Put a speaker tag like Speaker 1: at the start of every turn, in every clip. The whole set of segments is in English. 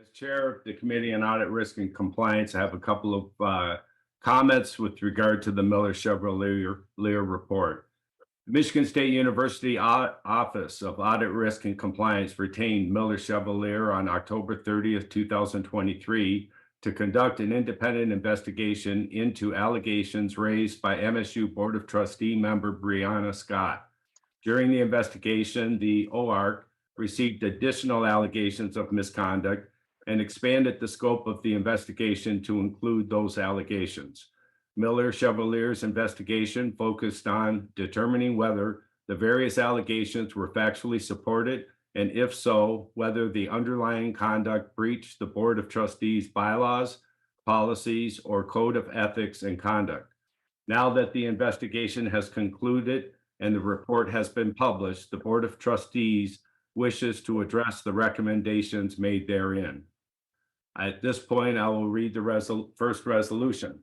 Speaker 1: As Chair of the Committee on Audit Risk and Compliance, I have a couple of comments with regard to the Miller Chevalier report. The Michigan State University Office of Audit Risk and Compliance retained Miller Chevalier on October 30th, 2023 to conduct an independent investigation into allegations raised by MSU Board of Trustees member Brianna Scott. During the investigation, the OARC received additional allegations of misconduct and expanded the scope of the investigation to include those allegations. Miller Chevalier's investigation focused on determining whether the various allegations were factually supported, and if so, whether the underlying conduct breached the Board of Trustees bylaws, policies, or code of ethics and conduct. Now that the investigation has concluded and the report has been published, the Board of Trustees wishes to address the recommendations made therein. At this point, I will read the first resolution.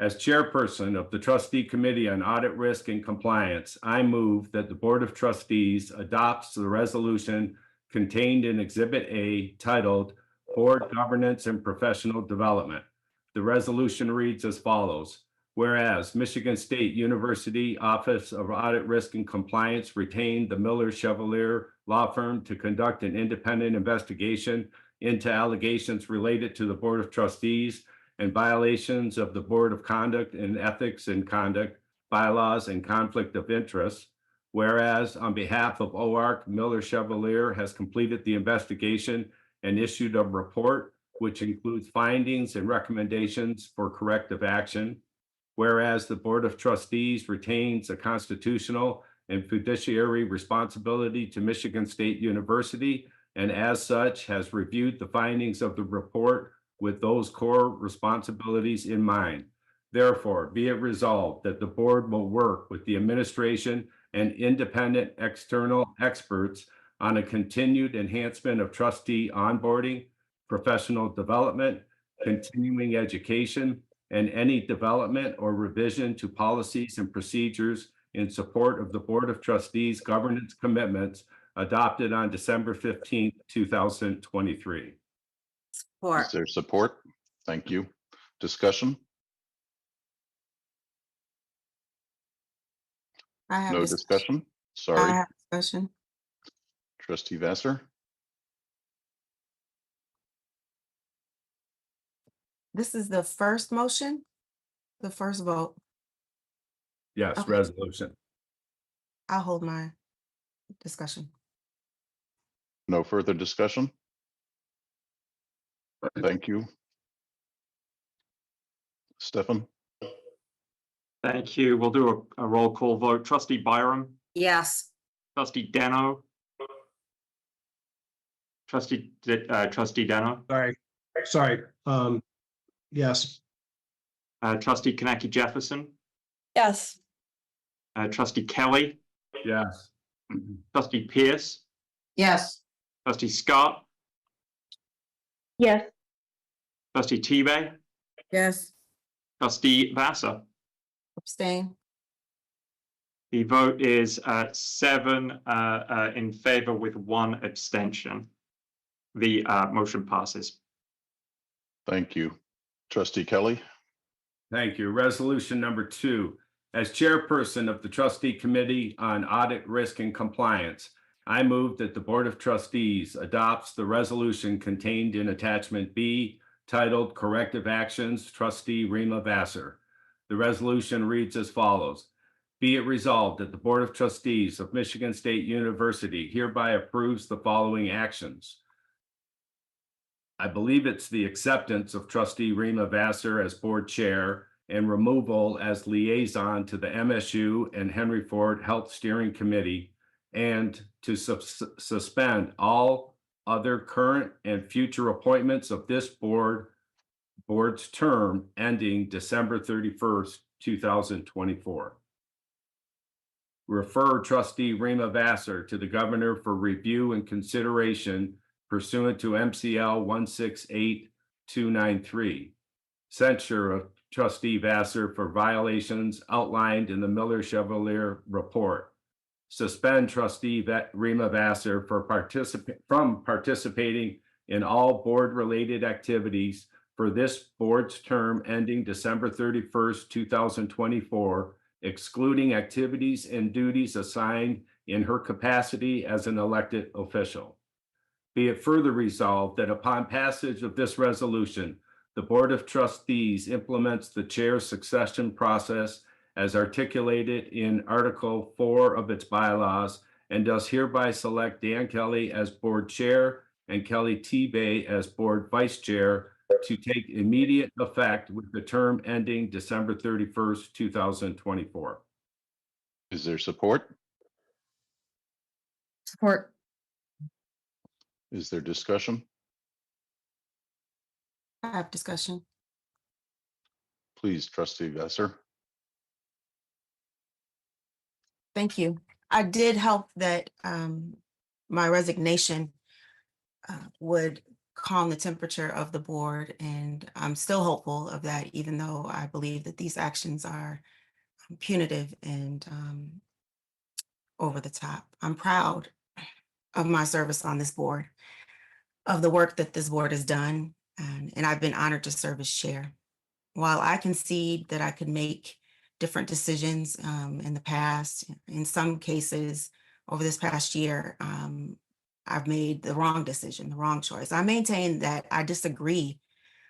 Speaker 1: As chairperson of the Trustee Committee on Audit Risk and Compliance, I move that the Board of Trustees adopts the resolution contained in Exhibit A titled Board Governance and Professional Development. The resolution reads as follows. Whereas Michigan State University Office of Audit Risk and Compliance retained the Miller Chevalier law firm to conduct an independent investigation into allegations related to the Board of Trustees and violations of the Board of Conduct and Ethics and Conduct, bylaws, and conflict of interest. Whereas on behalf of OARC, Miller Chevalier has completed the investigation and issued a report which includes findings and recommendations for corrective action. Whereas the Board of Trustees retains a constitutional and fiduciary responsibility to Michigan State University, and as such has reviewed the findings of the report with those core responsibilities in mind. Therefore, be it resolved that the board will work with the administration and independent external experts on a continued enhancement of trustee onboarding, professional development, continuing education, and any development or revision to policies and procedures in support of the Board of Trustees governance commitments adopted on December 15th, 2023.
Speaker 2: Support.
Speaker 3: Is there support? Thank you. Discussion?
Speaker 2: I have
Speaker 3: No discussion? Sorry.
Speaker 2: I have discussion.
Speaker 3: Trustee Vassar?
Speaker 2: This is the first motion, the first vote.
Speaker 1: Yes,
Speaker 2: Okay.
Speaker 1: resolution.
Speaker 2: I'll hold my discussion.
Speaker 3: No further discussion? Thank you. Stefan?
Speaker 4: Thank you. We'll do a roll call vote. Trustee Byram,
Speaker 2: Yes.
Speaker 4: Trustee Dano, Trustee Dano,
Speaker 5: Sorry. Yes.
Speaker 4: Trustee Kaneki Jefferson,
Speaker 6: Yes.
Speaker 4: Trustee Kelly,
Speaker 1: Yes.
Speaker 4: Trustee Pierce,
Speaker 6: Yes.
Speaker 4: Trustee Scott,
Speaker 6: Yes.
Speaker 4: Trustee Tebay,
Speaker 2: Yes.
Speaker 4: Trustee Vassar.
Speaker 2: Abstain.
Speaker 4: The vote is 7 in favor with 1 abstention. The motion passes.
Speaker 3: Thank you. Trustee Kelly?
Speaker 1: Thank you. Resolution number 2. As chairperson of the Trustee Committee on Audit Risk and Compliance, I move that the Board of Trustees adopts the resolution contained in Attachment B titled Corrective Actions, Trustee Rema Vassar. The resolution reads as follows. Be it resolved that the Board of Trustees of Michigan State University hereby approves the following actions. I believe it's the acceptance of Trustee Rema Vassar as board chair and removal as liaison to the MSU and Henry Ford Health Steering Committee, and to suspend all other current and future appointments of this board's term ending December 31st, 2024. Refer Trustee Rema Vassar to the governor for review and consideration pursuant to MCL 168293. Censure of Trustee Vassar for violations outlined in the Miller Chevalier report. Suspend Trustee Rema Vassar from participating in all board-related activities for this board's term ending December 31st, 2024, excluding activities and duties assigned in her capacity as an elected official. Be it further resolved that upon passage of this resolution, the Board of Trustees implements the chair's succession process as articulated in Article 4 of its bylaws, and does hereby select Dan Kelly as board chair and Kelly T. Bay as board vice chair to take immediate effect with the term ending December 31st, 2024.
Speaker 3: Is there support?
Speaker 6: Support.
Speaker 3: Is there discussion?
Speaker 2: I have discussion.
Speaker 3: Please, trustee Vassar.
Speaker 2: Thank you. I did hope that my resignation would calm the temperature of the board, and I'm still hopeful of that, even though I believe that these actions are punitive and over the top. I'm proud of my service on this board, of the work that this board has done, and I've been honored to serve as chair. While I concede that I could make different decisions in the past, in some cases over this past year, I've made the wrong decision, the wrong choice. I maintain that I disagree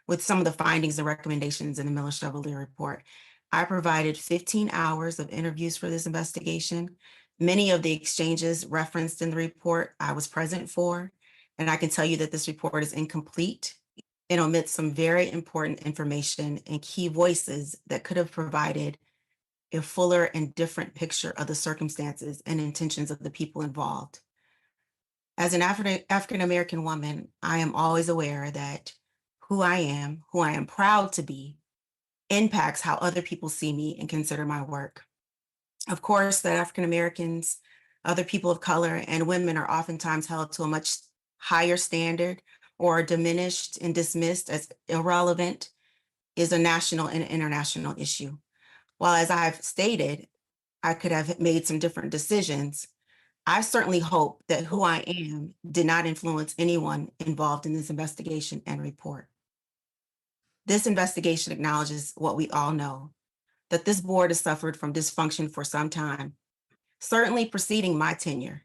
Speaker 2: with some of the findings and recommendations in the Miller Chevalier report. I provided 15 hours of interviews for this investigation. Many of the exchanges referenced in the report I was present for, and I can tell you that this report is incomplete and omits some very important information and key voices that could have provided a fuller and different picture of the circumstances and intentions of the people involved. As an African-American woman, I am always aware that who I am proud to be, impacts how other people see me and consider my work. Of course, that African-Americans, other people of color, and women are oftentimes held to a much higher standard or diminished and dismissed as irrelevant is a national and international issue. While, as I've stated, I could have made some different decisions, I certainly hope that who I am did not influence anyone involved in this investigation and report. This investigation acknowledges what we all know, that this board has suffered from dysfunction for some time, certainly preceding my tenure.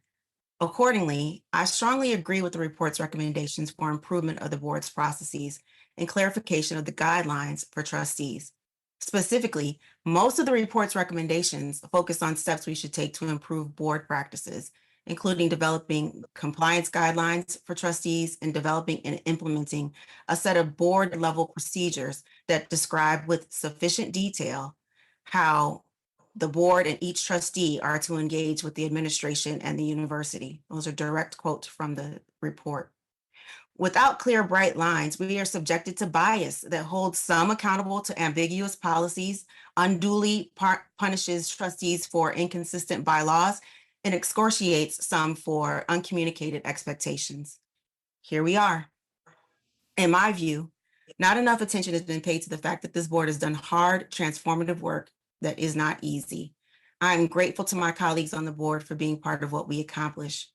Speaker 2: Accordingly, I strongly agree with the report's recommendations for improvement of the board's processes and clarification of the guidelines for trustees. Specifically, most of the report's recommendations focus on steps we should take to improve board practices, including developing compliance guidelines for trustees and developing and implementing a set of board-level procedures that describe with sufficient detail how the board and each trustee are to engage with the administration and the university. Those are direct quotes from the report. Without clear, bright lines, we are subjected to bias that holds some accountable to ambiguous policies, unduly punishes trustees for inconsistent bylaws, and excoriates some for uncommunicated expectations. Here we are. In my view, not enough attention has been paid to the fact that this board has done hard, transformative work that is not easy. I am grateful to my colleagues on the board for being part of what we accomplish.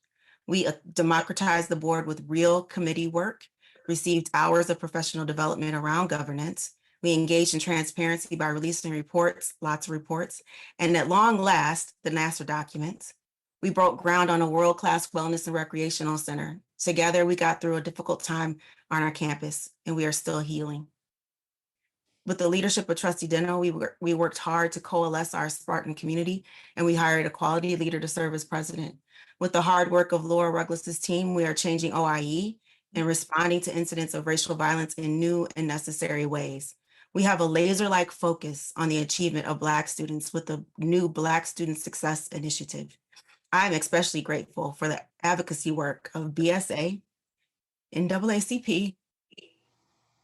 Speaker 2: We democratized the board with real committee work, received hours of professional development around governance. We engaged in transparency by releasing reports, lots of reports, and at long last, the NASA documents. We broke ground on a world-class wellness and recreational center. Together, we got through a difficult time on our campus, and we are still healing. With the leadership of Trustee Deno, we worked hard to coalesce our Spartan community, and we hired a quality leader to serve as president. With the hard work of Laura Rugglas's team, we are changing OIE and responding to incidents of racial violence in new and necessary ways. We have a laser-like focus on the achievement of Black students with the new Black Student Success Initiative. I'm especially grateful for the advocacy work of BSA, NAACP,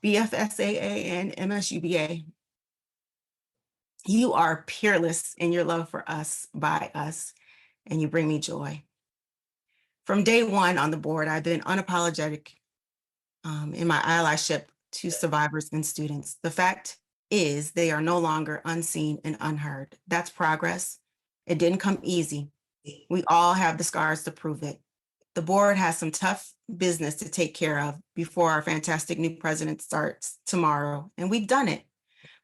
Speaker 2: BFSAA, and MSUBA. You are peerless in your love for us, by us, and you bring me joy. From day one on the board, I've been unapologetic in my allyship to survivors and students. The fact is they are no longer unseen and unheard. That's progress. It didn't come easy. We all have the scars to prove it. The board has some tough business to take care of before our fantastic new president starts tomorrow, and we've done it.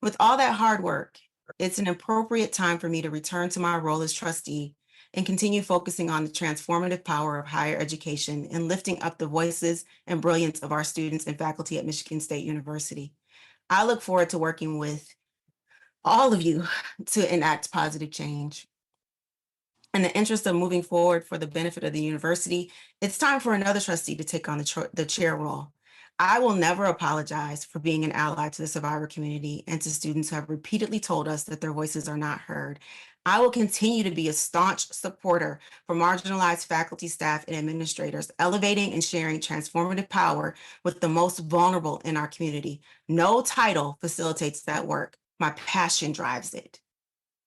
Speaker 2: With all that hard work, it's an appropriate time for me to return to my role as trustee and continue focusing on the transformative power of higher education and lifting up the voices and brilliance of our students and faculty at Michigan State University. I look forward to working with all of you to enact positive change. In the interest of moving forward for the benefit of the university, it's time for another trustee to take on the chair role. I will never apologize for being an ally to the survivor community and to students who have repeatedly told us that their voices are not heard. I will continue to be a staunch supporter for marginalized faculty, staff, and administrators, elevating and sharing transformative power with the most vulnerable in our community. No title facilitates that work. My passion drives it.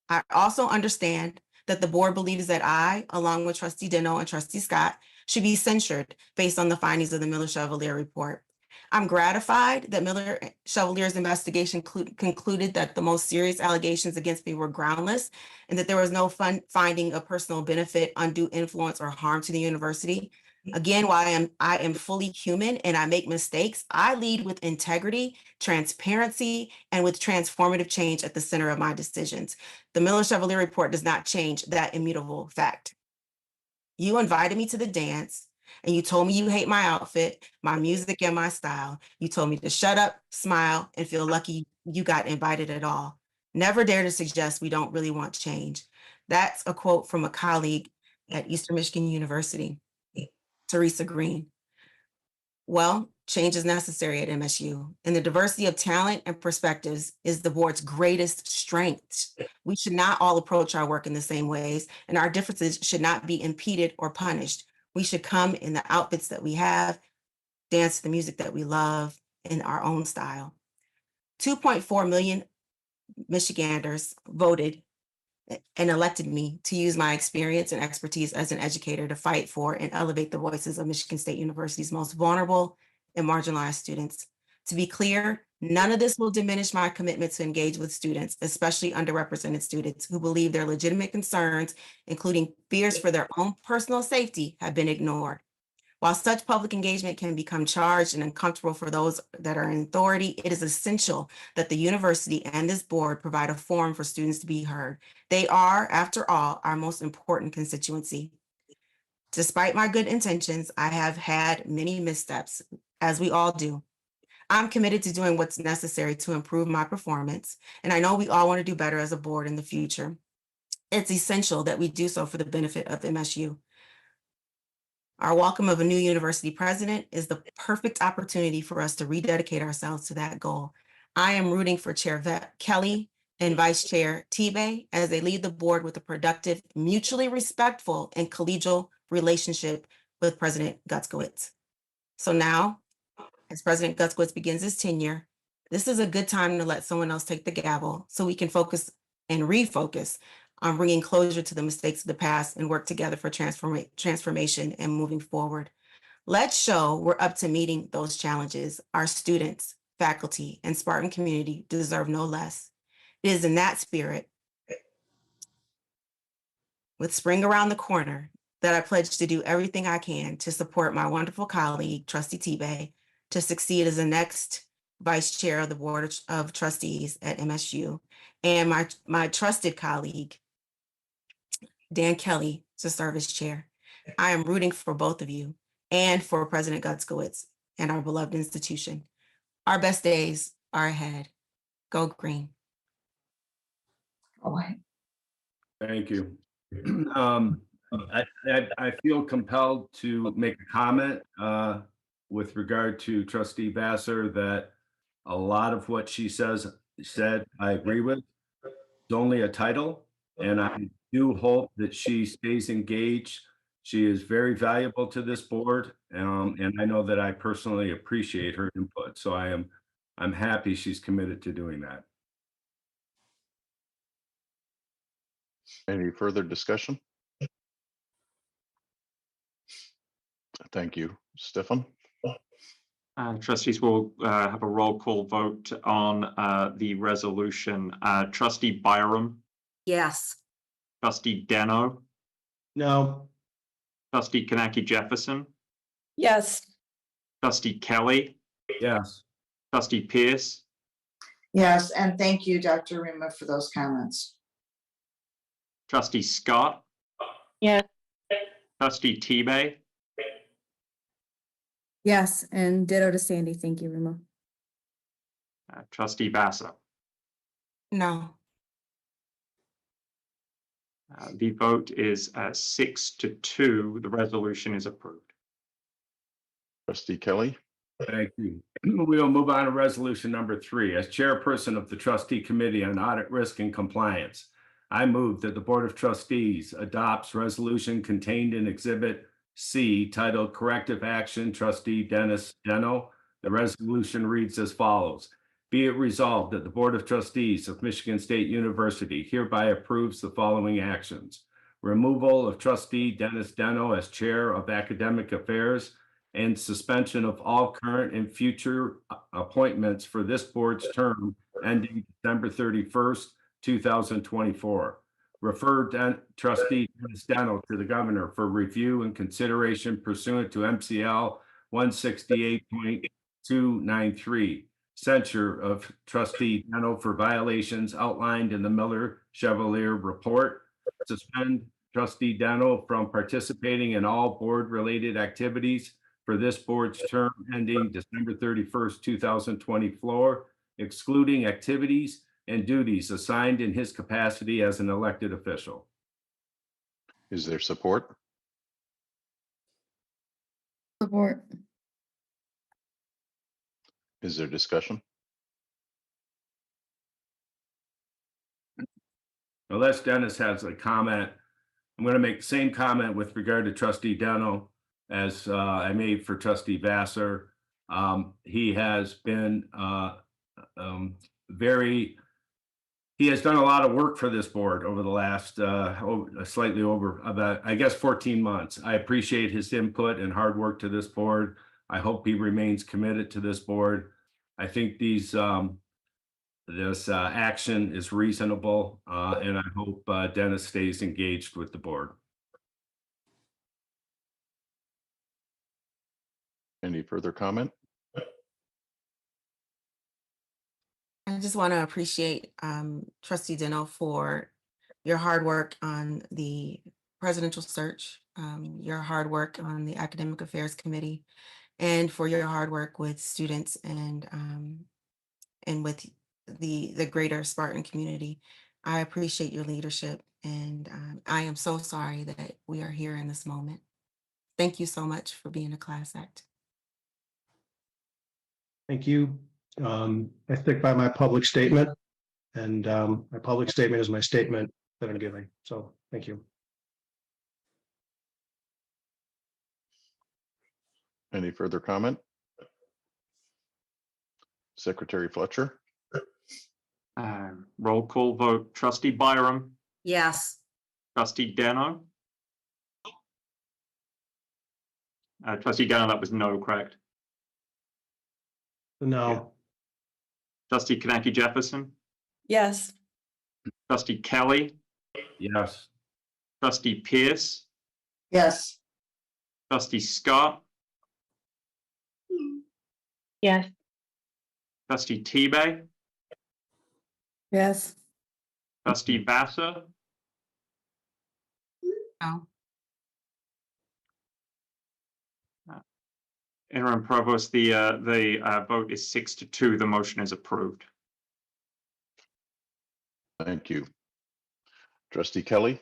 Speaker 2: I also understand that the board believes that I, along with Trustee Deno and Trustee Scott, should be censured based on the findings of the Miller Chevalier report. I'm gratified that Miller Chevalier's investigation concluded that the most serious allegations against me were groundless and that there was no finding of personal benefit, undue influence, or harm to the university. Again, while I am fully human and I make mistakes, I lead with integrity, transparency, and with transformative change at the center of my decisions. The Miller Chevalier report does not change that immutable fact. You invited me to the dance and you told me you hate my outfit, my music, and my style. You told me to shut up, smile, and feel lucky you got invited at all. Never dare to suggest we don't really want change. That's a quote from a colleague at Eastern Michigan University, Teresa Green. Well, change is necessary at MSU, and the diversity of talent and perspectives is the board's greatest strength. We should not all approach our work in the same ways, and our differences should not be impeded or punished. We should come in the outfits that we have, dance to the music that we love in our own style. 2.4 million Michiganders voted and elected me to use my experience and expertise as an educator to fight for and elevate the voices of Michigan State University's most vulnerable and marginalized students. To be clear, none of this will diminish my commitment to engage with students, especially underrepresented students who believe their legitimate concerns, including fears for their own personal safety, have been ignored. While such public engagement can become charged and uncomfortable for those that are in authority, it is essential that the university and this board provide a forum for students to be heard. They are, after all, our most important constituency. Despite my good intentions, I have had many missteps, as we all do. I'm committed to doing what's necessary to improve my performance, and I know we all want to do better as a board in the future. It's essential that we do so for the benefit of MSU. Our welcome of a new university president is the perfect opportunity for us to rededicate ourselves to that goal. I am rooting for Chair Kelly and Vice Chair Tebay as they lead the board with a productive, mutually respectful, and collegial relationship with President Gutzkowitz. So now, as President Gutzkowitz begins his tenure, this is a good time to let someone else take the gavel so we can focus and refocus on bringing closure to the mistakes of the past and work together for transformation and moving forward. Let's show we're up to meeting those challenges. Our students, faculty, and Spartan community deserve no less. It is in that spirit, with spring around the corner, that I pledge to do everything I can to support my wonderful colleague, Trustee Tebay, to succeed as the next Vice Chair of the Board of Trustees at MSU, and my trusted colleague, Dan Kelly, to serve as chair. I am rooting for both of you and for President Gutzkowitz and our beloved institution. Our best days are ahead. Go green.
Speaker 1: Thank you. I feel compelled to make a comment with regard to Trustee Vassar that a lot of what she said, I agree with. It's only a title, and I do hope that she stays engaged. She is very valuable to this board, and I know that I personally appreciate her input. So I'm happy she's committed to doing that.
Speaker 3: Any further discussion? Thank you. Stefan?
Speaker 4: Trustees will have a roll call vote on the resolution. Trustee Byram,
Speaker 6: Yes.
Speaker 4: Trustee Deno,
Speaker 5: No.
Speaker 4: Trustee Kanaki Jefferson,
Speaker 6: Yes.
Speaker 4: Trustee Kelly,
Speaker 1: Yes.
Speaker 4: Trustee Pierce,
Speaker 7: Yes, and thank you, Dr. Rima, for those comments.
Speaker 4: Trustee Scott,
Speaker 6: Yes.
Speaker 4: Trustee Tebay,
Speaker 8: Yes, and ditto to Sandy. Thank you, Rima.
Speaker 4: Trustee Vassar.
Speaker 2: No.
Speaker 4: The vote is 6-2. The resolution is approved.
Speaker 3: Trustee Kelly,
Speaker 1: Thank you. We will move on to resolution number 3. As chairperson of the trustee committee on audit risk and compliance, I move that the Board of Trustees adopts resolution contained in Exhibit C titled Corrective Action, Trustee Dennis Deno. The resolution reads as follows. Be it resolved that the Board of Trustees of Michigan State University hereby approves the following actions. Removal of Trustee Dennis Deno as Chair of Academic Affairs and suspension of all current and future appointments for this board's term ending December 31st, 2024. Refer Trustee Dennis Deno to the governor for review and consideration pursuant to MCL 168.293. Censure of Trustee Deno for violations outlined in the Miller Chevalier report. Suspend Trustee Deno from participating in all board-related activities for this board's term ending December 31st, 2024, excluding activities and duties assigned in his capacity as an elected official.
Speaker 3: is there support?
Speaker 8: Support.
Speaker 3: Is there discussion?
Speaker 1: Unless Dennis has a comment, I'm going to make the same comment with regard to Trustee Deno as I made for Trustee Vassar. He has been he has done a lot of work for this board over the last slightly over about, I guess, 14 months. I appreciate his input and hard work to this board. I hope he remains committed to this board. I think this action is reasonable, and I hope Dennis stays engaged with the board.
Speaker 3: Any further comment?
Speaker 2: I just want to appreciate Trustee Deno for your hard work on the presidential search, your hard work on the Academic Affairs Committee, and for your hard work with students and with the greater Spartan community. I appreciate your leadership, and I am so sorry that we are here in this moment. Thank you so much for being a class act.
Speaker 5: Thank you. I stick by my public statement, and my public statement is my statement that I'm giving. So thank you.
Speaker 3: Any further comment? Secretary Fletcher,
Speaker 4: Roll call vote. Trustee Byram,
Speaker 6: Yes.
Speaker 4: Trustee Deno. Trustee Deno, that was no, correct?
Speaker 5: No.
Speaker 4: Trustee Kanaki Jefferson,
Speaker 6: Yes.
Speaker 4: Trustee Kelly,
Speaker 1: Yes.
Speaker 4: Trustee Pierce,
Speaker 7: Yes,
Speaker 4: Trustee Scott,
Speaker 6: Yes.
Speaker 4: Trustee Tebay,
Speaker 8: Yes.
Speaker 4: Trustee Vassar,
Speaker 2: No.
Speaker 4: Interim Provost, the vote is 6-2. The motion is approved.
Speaker 3: thank you. Trustee Kelly,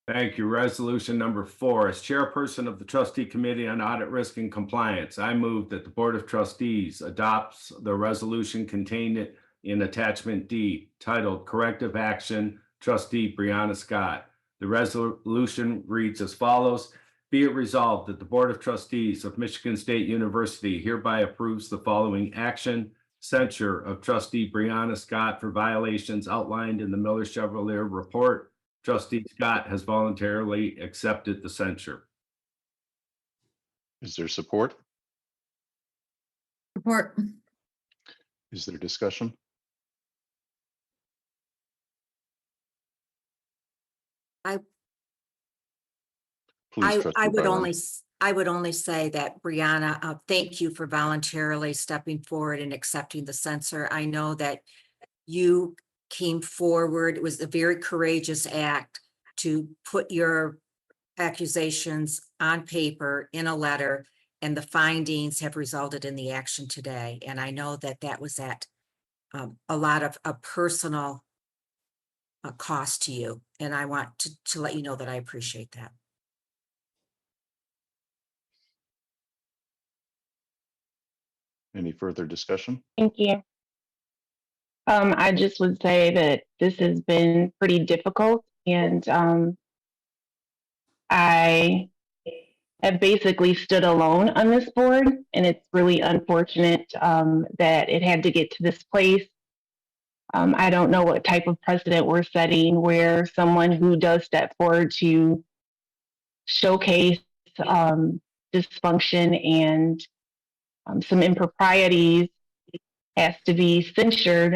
Speaker 1: Thank you. Resolution number 4. As chairperson of the trustee committee on audit risk and compliance, I move that the Board of Trustees adopts the resolution contained in attachment D titled Corrective Action, Trustee Brianna Scott. The resolution reads as follows. Be it resolved that the Board of Trustees of Michigan State University hereby approves the following action. Censure of Trustee Brianna Scott for violations outlined in the Miller Chevalier report. Trustee Scott has voluntarily accepted the censure.
Speaker 3: is there support?
Speaker 8: Support.
Speaker 3: Is there discussion? Please,
Speaker 9: I
Speaker 3: trustee
Speaker 9: would
Speaker 3: Byram.
Speaker 9: I would only say that, Brianna, thank you for voluntarily stepping forward and accepting the censure. I know that you came forward. It was a very courageous act to put your accusations on paper in a letter, and the findings have resulted in the action today. And I know that that was at a lot of a personal cost to you. And I want to let you know that I appreciate that.
Speaker 3: Any further discussion?
Speaker 6: Thank you. I just would say that this has been pretty difficult, and I have basically stood alone on this board, and it's really unfortunate that it had to get to this place. I don't know what type of precedent we're setting where someone who does step forward to showcase dysfunction and some improprieties has to be censured.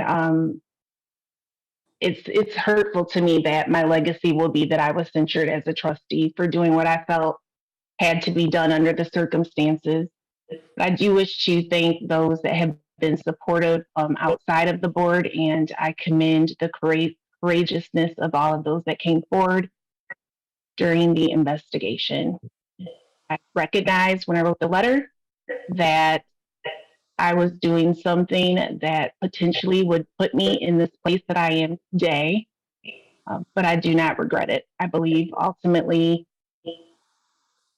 Speaker 6: It's hurtful to me that my legacy will be that I was censured as a trustee for doing what I felt had to be done under the circumstances. I do wish to thank those that have been supportive outside of the board, and I commend the courageousness of all of those that came forward during the investigation. I recognized when I wrote the letter that I was doing something that potentially would put me in this place that I am today, but I do not regret it. I believe ultimately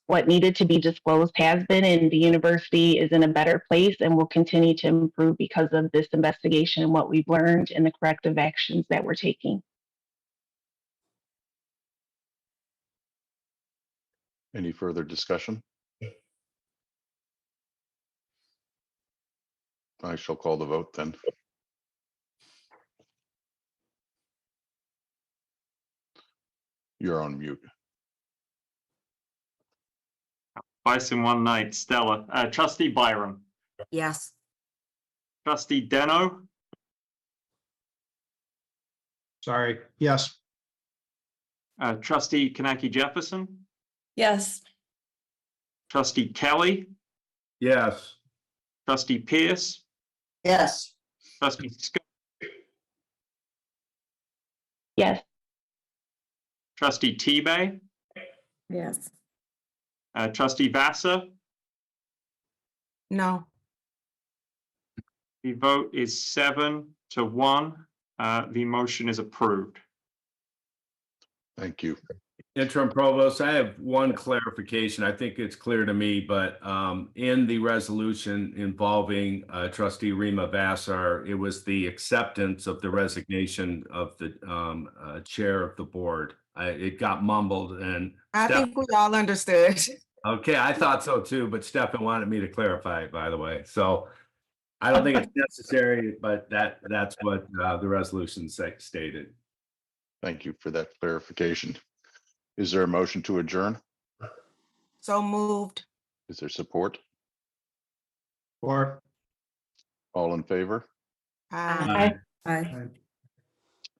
Speaker 6: what needed to be disclosed has been, and the university is in a better place and will continue to improve because of this investigation and what we've learned and the corrective actions that we're taking.
Speaker 3: Any further discussion? I shall call the vote then. You're on mute.
Speaker 4: Twice in one night, Stella. Trustee Byram,
Speaker 9: Yes.
Speaker 4: trustee Deno,
Speaker 5: Sorry. Yes.
Speaker 4: trustee Kanaki Jefferson,
Speaker 6: Yes.
Speaker 4: trustee Kelly,
Speaker 1: Yes.
Speaker 4: trustee Pierce,
Speaker 7: Yes.
Speaker 4: trustee Scott,
Speaker 6: Yes.
Speaker 4: trustee Tebay,
Speaker 8: Yes.
Speaker 4: trustee Vassar.
Speaker 2: No.
Speaker 4: The vote is 7-1. The motion is approved.
Speaker 3: Thank you.
Speaker 1: Interim Provost, I have one clarification. I think it's clear to me, but in the resolution involving trustee Rema Vassar, it was the acceptance of the resignation of the chair of the board. It got mumbled and.
Speaker 2: I
Speaker 1: Steph-
Speaker 2: think we all understood.
Speaker 1: Okay, I thought so too, but Stefan wanted me to clarify it, by the way. So I don't think it's necessary, but that's what the resolution stated.
Speaker 3: Thank you for that clarification. Is there a motion to adjourn?
Speaker 2: So moved.
Speaker 3: Is there support?
Speaker 5: Or
Speaker 3: All in favor?
Speaker 2: Aye.
Speaker 8: Aye.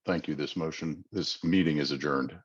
Speaker 3: Thank you. This meeting is adjourned.